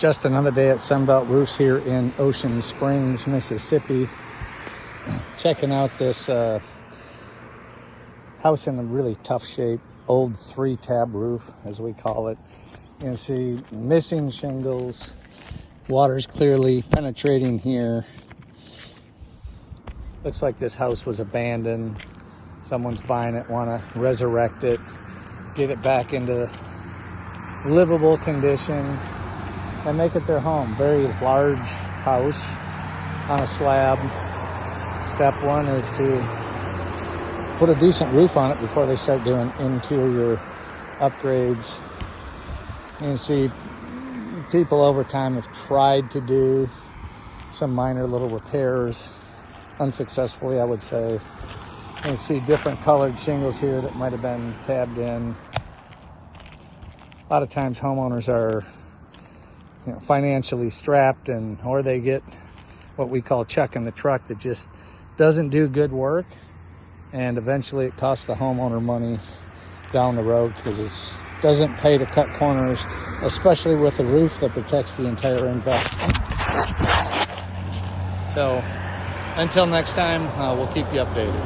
Just another day at Sunbelt Roofs here in Ocean Springs, Mississippi. Checking out this house in a really tough shape, old 3-tab roof, as we call it. You can see missing shingles. Water's clearly penetrating here. Looks like this house was abandoned. Someone's buying it, want to resurrect it, get it back into livable condition, and make it their home. Very large house on a slab. Step one is to put a decent roof on it before they start doing interior upgrades. You can see people over time have tried to do some minor little repairs, unsuccessfully, I would say. You can see different colored shingles here that might have been tabbed in. A lot of times homeowners are financially strapped, or they get what we call chuck in the truck that just doesn't do good work, and eventually it costs the homeowner money down the road because it doesn't pay to cut corners, especially with a roof that protects the entire investment. So until next time, we'll keep you updated.